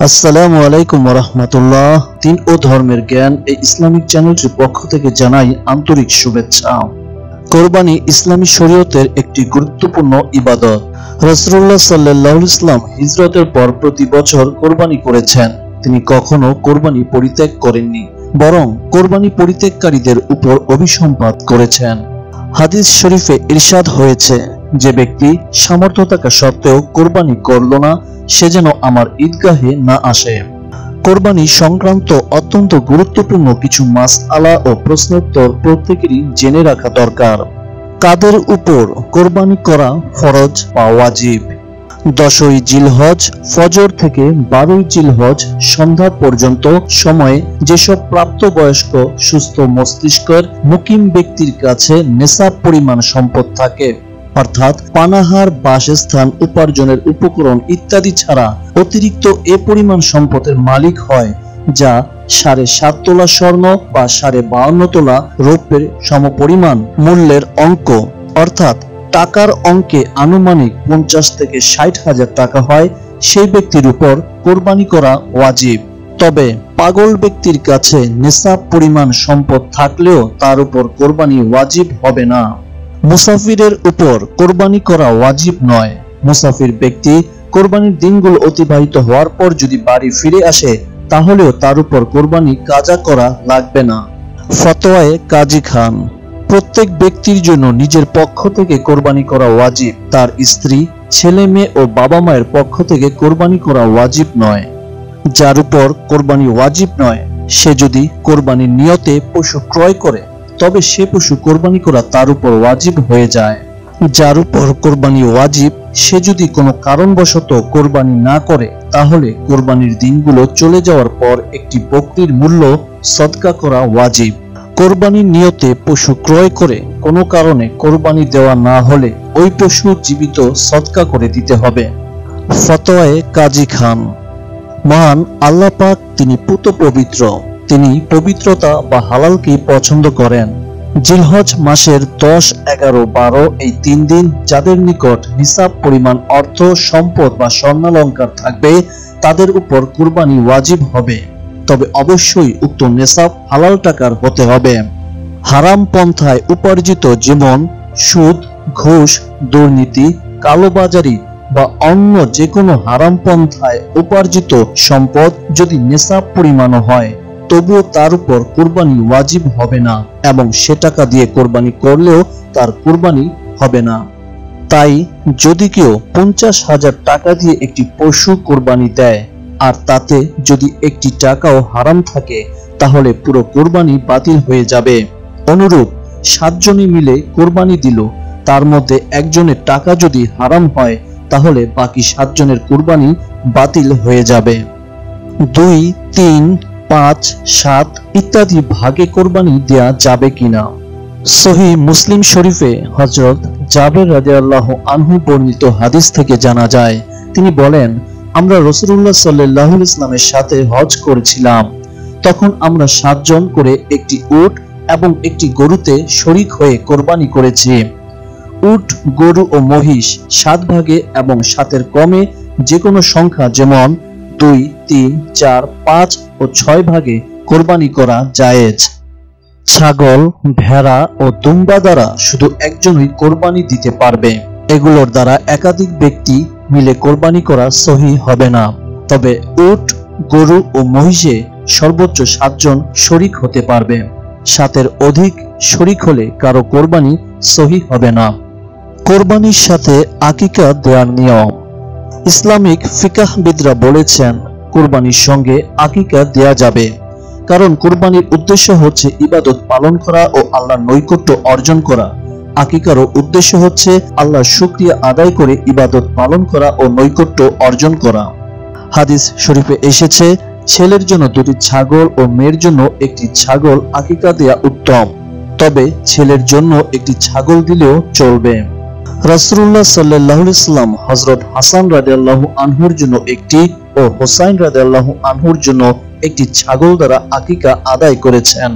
আসসালামু আলাইকুম ওয়া রাহমাতুল্লাহ। দিন ও ধর্মের জ্ঞান এই ইসলামিক চ্যানেলটির পক্ষ থেকে জানাই আন্তরিক শুভেচ্ছা। কোরবানি ইসলামী শরীয়তের একটি গুরুত্বপূর্ণ ইবাদত। রাসূলুল্লাহ সাল্লাল্লাহু আলাইহি ওয়াসাল্লাম হিজরতের পর প্রতি বছর কোরবানি করেছেন। তিনি কখনো কোরবানি পরিত্যাগ করেননি, বরং কোরবানি পরিত্যাগকারীদের উপর অভিসম্পাত করেছেন। হাদিস শরীফে ইরশাদ হয়েছে, যে ব্যক্তি সামর্থ্য থাকা সত্ত্বেও কোরবানি করল না, সে যেন আমার ঈদগাহে না আসে। কোরবানি সংক্রান্ত অত্যন্ত গুরুত্বপূর্ণ কিছু মাসআলা ও প্রশ্নোত্তর প্রত্যেকেরই জেনে রাখা দরকার। কাদের উপর কোরবানি করা ফরজ বা ওয়াজিব? 10ই জিলহজ ফজর থেকে 12ই জিলহজ সন্ধ্যা পর্যন্ত সময়ে যেসব প্রাপ্তবয়স্ক সুস্থ মস্তিষ্কের মুকিম ব্যক্তির কাছে নেশাব পরিমাণ সম্পদ থাকে, অর্থাৎ পানাহার, বাসস্থান, উপার্জনের উপকরণ ইত্যাদি ছাড়া অতিরিক্ত এ পরিমাণ সম্পদের মালিক হয়, যা 7.5 তোলা স্বর্ণ বা 52.5 তোলা রৌপ্যের সমপরিমাণ মূল্যের অঙ্ক, অর্থাৎ টাকার অঙ্কে আনুমানিক 50 থেকে 60 হাজার টাকা হয়, সেই ব্যক্তির উপর কোরবানি করা ওয়াজিব। তবে পাগল ব্যক্তির কাছে নেশাব পরিমাণ সম্পদ থাকলেও তার উপর কোরবানি ওয়াজিব হবে না। মুসাফিরের উপর কোরবানি করা ওয়াজিব নয়। মুসাফির ব্যক্তি কোরবানির দিনগুলো অতিবাহিত হওয়ার পর যদি বাড়ি ফিরে আসে, তাহলেও তার উপর কোরবানি কাজা করা লাগবে না। ফতোয়ায়ে কাজী খান: প্রত্যেক ব্যক্তির জন্য নিজের পক্ষ থেকে কোরবানি করা ওয়াজিব, তার স্ত্রী, ছেলে মেয়ে ও বাবা মায়ের পক্ষ থেকে কোরবানি করা ওয়াজিব নয়। যার উপর কোরবানি ওয়াজিব নয়, সে যদি কোরবানির নিয়তে পশু ক্রয় করে, তবে সে পশু কোরবানি করা তার উপর ওয়াজিব হয়ে যায়। যার উপর কোরবানি ওয়াজিব, সে যদি কোনো কারণবশত কোরবানি না করে, তাহলে কোরবানির দিনগুলো চলে যাওয়ার পর একটি বকরির মূল্য সদকা করা ওয়াজিব। কোরবানির নিয়তে পশু ক্রয় করে কোনো কারণে কোরবানি দেওয়া না হলে ওই পশু জীবিত সদকা করে দিতে হবে। ফতোয়ায়ে কাজী খান: মহান আল্লাহ পাক তিনি পুত পবিত্র, তিনি পবিত্রতা বা হালালকে পছন্দ করেন। জিলহজ মাসের 10, 11, 12 এই 3 দিন যাদের নিকট নিসাব পরিমাণ অর্থ, সম্পদ বা স্বর্ণালংকার থাকবে, তাদের উপর কুরবানি ওয়াজিব হবে। তবে অবশ্যই উক্ত নেসাব হালাল টাকার হতে হবে। হারাম পন্থায় উপার্জিত, যেমন সুদ, ঘুষ, দুর্নীতি, কালোবাজারি বা অন্য যে কোনো হারাম পন্থায় উপার্জিত সম্পদ যদি নেসাব পরিমাণও হয়, তবুও তার উপর কোরবানি ওয়াজিব হবে না, এবং সে টাকা দিয়ে কোরবানি করলেও তার কোরবানি হবে না। তাই যদি কেউ 50,000 টাকা দিয়ে একটি পশু কোরবানি দেয়, আর তাতে যদি একটি টাকাও হারাম থাকে, তাহলে পুরো কোরবানি বাতিল হয়ে যাবে। অনুরূপ 7 জনে মিলে কোরবানি দিল, তার মধ্যে একজনের টাকা যদি হারাম হয়, তাহলে বাকি 7 জনের কোরবানি বাতিল হয়ে যাবে। 2, 3, 5, 7 ইত্যাদি ভাগে কোরবানি দেয়া যাবে কিনা? সহিহ মুসলিম শরীফে হযরত জাবের রাদিয়াল্লাহু আনহু বর্ণিত হাদিস থেকে জানা যায়, তিনি বলেন, আমরা রাসূলুল্লাহ সাল্লাল্লাহু আলাইহি ওয়াসাল্লামের সাথে হজ করেছিলাম। তখন আমরা 7 জন করে একটি উট এবং একটি গরুতে শরীক হয়ে কোরবানি করেছি। উট, গরু ও মহিষ 7 ভাগে এবং 7-এর কমে যে কোনো সংখ্যা, যেমন 2, 3, 4, 5 ও 6 ভাগে কোরবানি করা জায়েজ। ছাগল, ভেড়া ও দুম্বা দ্বারা শুধু একজনই কোরবানি দিতে পারবে। এগুলোর দ্বারা একাধিক ব্যক্তি মিলে কোরবানি করা সহিহ হবে না। তবে উট, গরু ও মহিষে সর্বোচ্চ 7 জন শরীক হতে পারবে। 7-এর অধিক শরীক হলে কারো কোরবানি সহিহ হবে না। কোরবানির সাথে আকিকা দেওয়ার নিয়ম। ইসলামিক ফিকাহবিদরা বলেছেন, কোরবানির সঙ্গে আকিকা দেয়া যাবে, কারণ কোরবানির উদ্দেশ্য হচ্ছে ইবাদত পালন করা ও আল্লাহর নৈকট্য অর্জন করা। আকিকারও উদ্দেশ্য হচ্ছে আল্লাহর শুকরিয়া আদায় করে ইবাদত পালন করা ও নৈকট্য অর্জন করা। হাদিস শরীফে এসেছে, ছেলের জন্য 2টি ছাগল ও মেয়ের জন্য একটি ছাগল আকিকা দেয়া উত্তম, তবে ছেলের জন্য একটি ছাগল দিলেও চলবে। রাসূলুল্লাহ সাল্লাল্লাহু আলাইহি ওয়াসাল্লাম হযরত হাসান রাদিয়াল্লাহু আনহুর জন্য একটি ও হুসাইন রাদিয়াল্লাহু আনহুর জন্য একটি ছাগল দ্বারা আকিকা আদায় করেছেন।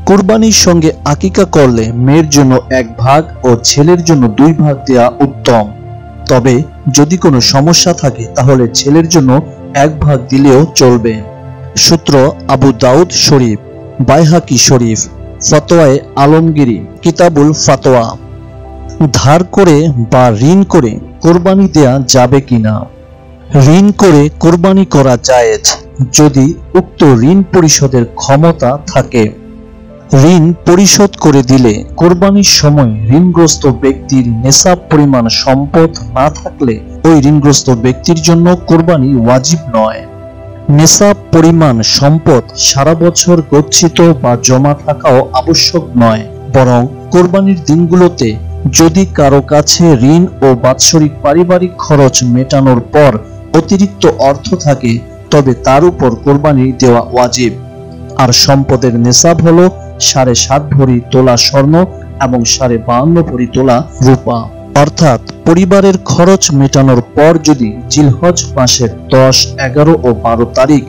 কুরবানির সঙ্গে আকিকা করলে মেয়ের জন্য 1 ভাগ ও ছেলের জন্য 2 ভাগ দেয়া উত্তম। তবে যদি কোনো সমস্যা থাকে, তাহলে ছেলের জন্য এক ভাগ দিলেও চলবে। সূত্র আবু দাউদ শরীফ, বাইহাকি শরীফ, ফতোয়ায়ে আলমগীরি, কিতাবুল ফাতোয়া। ধার করে বা ঋণ করে কোরবানি দেয়া যাবে কিনা? ঋণ করে কোরবানি করা জায়েজ যদি উক্ত ঋণ পরিশোধের ক্ষমতা থাকে। ঋণ পরিশোধ করে দিলে কোরবানির সময় ঋণগ্রস্ত ব্যক্তির নেশাব পরিমাণ সম্পদ না থাকলে ওই ঋণগ্রস্ত ব্যক্তির জন্য কোরবানি ওয়াজিব নয়। নেশাব পরিমাণ সম্পদ সারা বছর গচ্ছিত বা জমা থাকাও আবশ্যক নয়, বরং কোরবানির দিনগুলোতে যদি কারো কাছে ঋণ ও বাৎসরিক পারিবারিক খরচ মেটানোর পর অতিরিক্ত অর্থ থাকে তবে তার উপর কোরবানি দেওয়া ওয়াজিব। আর সম্পদের নেশাব হলো 7.5 ভরি তোলা স্বর্ণ এবং 52.5 ভরি তোলা রূপা। অর্থাৎ পরিবারের খরচ মেটানোর পর যদি জিলহজ মাসের 10, 11 ও 12 তারিখ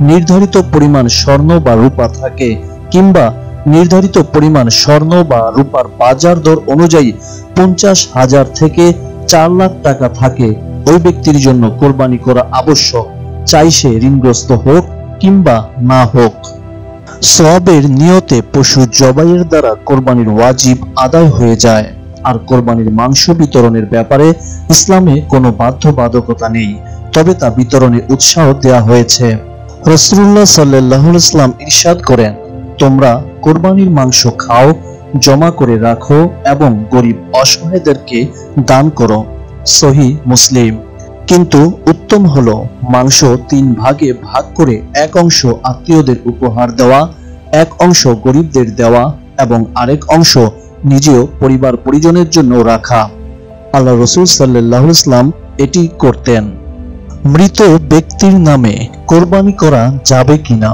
নির্ধারিত পরিমাণ স্বর্ণ বা রূপা থাকে কিংবা নির্ধারিত পরিমাণ স্বর্ণ বা রূপার বাজার দর অনুযায়ী 50,000 থেকে 4 লাখ টাকা থাকে, ওই ব্যক্তির জন্য কোরবানি করা আবশ্যক, চাই সে ঋণগ্রস্ত হোক কিংবা না হোক। সওয়াবের নিয়তে পশু জবাইয়ের দ্বারা কোরবানির ওয়াজিব আদায় হয়ে যায়। আর কোরবানির মাংস বিতরণের ব্যাপারে ইসলামে কোনো বাধ্যবাধকতা নেই, তবে তা বিতরণে উৎসাহ দেয়া হয়েছে। রাসূলুল্লাহ সাল্লাল্লাহু আলাইহি ওয়াসাল্লাম ইরশাদ করেন, তোমরা কোরবানির মাংস খাও, জমা করে রাখো এবং গরিব অসহায়দেরকে দান করো। সহিহ মুসলিম। কিন্তু উত্তম হলো মাংস 3 ভাগে ভাগ করে এক অংশ আত্মীয়দের উপহার দেওয়া, এক অংশ গরিবদের দেওয়া এবং আরেক অংশ নিজেও পরিবার পরিজনের জন্য রাখা। আল্লাহ রাসূল সাল্লাল্লাহু আলাইহি ওয়াসাল্লাম এটি করতেন। মৃত ব্যক্তির নামে কোরবানি করা যাবে কিনা?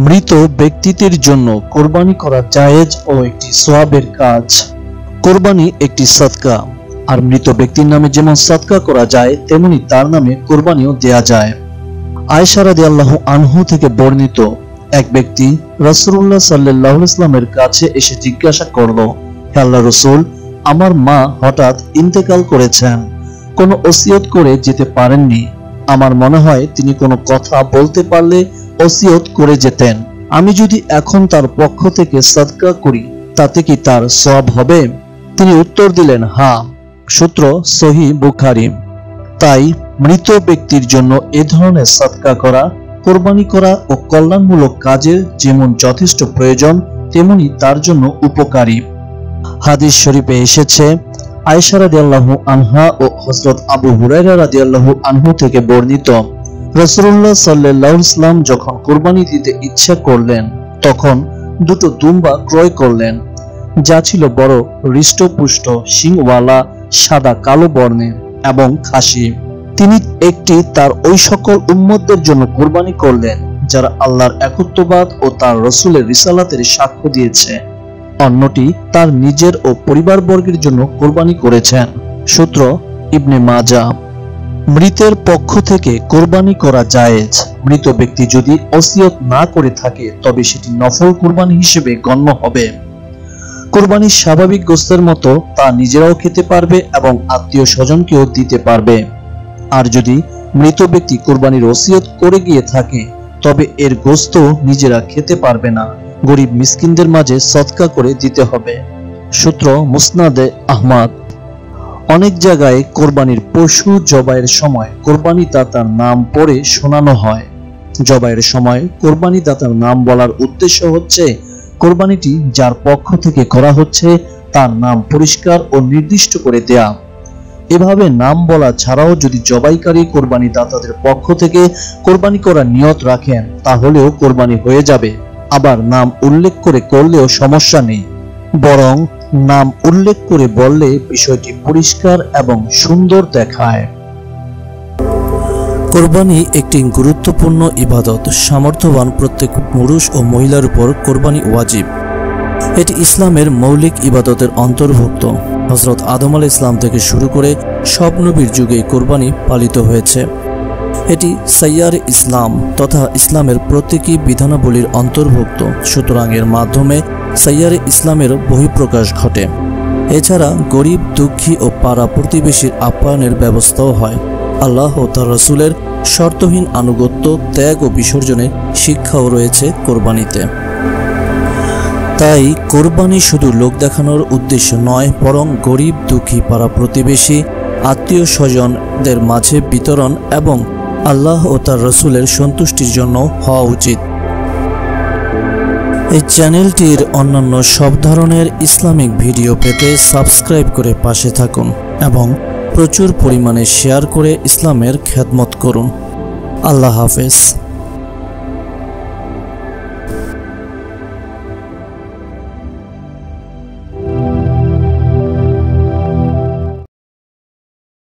মৃত ব্যক্তিদের জন্য কোরবানি করা জায়েজ ও একটি সওয়াবের কাজ। কোরবানি একটি সদকা, আর মৃত ব্যক্তির নামে যেমন সদকা করা যায় তেমনি তার নামে কোরবানিও দেয়া যায়। আয়েশা রাদিয়াল্লাহু আনহু থেকে বর্ণিত, এক ব্যক্তি রাসূলুল্লাহ সাল্লাল্লাহু আলাইহি ওয়াসাল্লামের কাছে এসে জিজ্ঞাসা করলো, হে আল্লাহর রাসূল, আমার মা হঠাৎ ইন্তেকাল করেছেন, কোনো ওসিয়ত করে যেতে পারেননি। আমার মনে হয় তিনি কোনো কথা বলতে পারলে ওসিয়ত করে যেতেন। আমি যদি এখন তার পক্ষ থেকে সদকা করি তাতে কি তার সওয়াব হবে? তিনি উত্তর দিলেন, হ্যাঁ। সূত্র সহিহ বুখারী। তাই মৃত ব্যক্তির জন্য এ ধরনের সদকা করা, কোরবানি করা ও কল্যাণমূলক কাজের যেমন যথেষ্ট প্রয়োজন তেমনি তার জন্য উপকারী। হাদিস শরীফে এসেছে, আয়েশা রাদিয়াল্লাহু আনহা ও হযরত আবু হুরায়রা রাদিয়াল্লাহু আনহু থেকে বর্ণিত, রাসূলুল্লাহ সাল্লাল্লাহু আলাইহি ওয়াসাল্লাম যখন কোরবানি দিতে ইচ্ছা করলেন তখন 2টো দুম্বা ক্রয় করলেন, যা ছিল বড় হৃষ্টপুষ্ট, শিংওয়ালা, সাদা কালো বর্ণের এবং খাসি। তিনি একটি তার ওই সকল উম্মতদের জন্য কোরবানি করলেন যারা আল্লাহর একত্ববাদ ও তার রাসূলের রিসালাতের সাক্ষ্য দিয়েছে, অন্যটি তার নিজের ও পরিবারবর্গের জন্য কোরবানি করেছেন। সূত্র ইবনে মাজাহ। মৃতের পক্ষ থেকে কোরবানি করা জায়েজ। মৃত ব্যক্তি যদি ওসিয়ত না করে থাকে তবে সেটি নফল কোরবানি হিসেবে গণ্য হবে। কোরবানির স্বাভাবিক গোশতের মতো তা নিজেরাও খেতে পারবে এবং আত্মীয় স্বজনকেও দিতে পারবে। আর যদি মৃত ব্যক্তি কোরবানির ওসিয়ত করে গিয়ে থাকে তবে এর গোশত নিজেরা খেতে পারবে না, গরিব মিসকিনদের মাঝে সদকা করে দিতে হবে। সূত্র মুসনাদে আহমদ। অনেক জায়গায় কোরবানির পশু জবাইয়ের সময় কোরবানি দাতার নাম পড়ে শোনানো হয়। জবাইয়ের সময় কোরবানি দাতার নাম বলার উদ্দেশ্য হচ্ছে কোরবানিটি যার পক্ষ থেকে করা হচ্ছে তার নাম পরিষ্কার ও নির্দিষ্ট করে দেয়া। এভাবে নাম বলা ছাড়াও যদি জবাইকারী কোরবানি দাতাদের পক্ষ থেকে কোরবানি করার নিয়ত রাখেন তাহলেও কোরবানি হয়ে যাবে। আবার নাম উল্লেখ করে করলেও সমস্যা নেই, বরং নাম উল্লেখ করে বললে বিষয়টি পরিষ্কার এবং সুন্দর দেখায়। কোরবানি একটি গুরুত্বপূর্ণ ইবাদত। সামর্থ্যবান প্রত্যেক পুরুষ ও মহিলার উপর কোরবানি ওয়াজিব। এটি ইসলামের মৌলিক ইবাদতের অন্তর্ভুক্ত। হযরত আদম আলাইহিস সালাম থেকে শুরু করে সব নবীর যুগে কোরবানি পালিত হয়েছে। এটি সাইয়ারে ইসলাম তথা ইসলামের প্রতীকী বিধানাবলীর অন্তর্ভুক্ত, সুতরাং এর মাধ্যমে সাইয়ারে ইসলামের বহিঃপ্রকাশ ঘটে। এছাড়া গরিব, দুঃখী ও পাড়া প্রতিবেশীর আপ্যায়নের ব্যবস্থাও হয়। আল্লাহ ও তার রাসূলের শর্তহীন আনুগত্য, ত্যাগ ও বিসর্জনের শিক্ষাও রয়েছে কোরবানিতে। তাই কোরবানি শুধু লোক দেখানোর উদ্দেশ্য নয়, বরং গরিব, দুঃখী, পাড়া প্রতিবেশী, আত্মীয় স্বজনদের মাঝে বিতরণ এবং আল্লাহ ও তার রাসূলের সন্তুষ্টির জন্য হওয়া উচিত। এই চ্যানেলটির অন্যান্য সব ধরনের ইসলামিক ভিডিও পেতে সাবস্ক্রাইব করে পাশে থাকুন এবং প্রচুর পরিমাণে শেয়ার করে ইসলামের খেদমত করুন। আল্লাহ হাফেজ।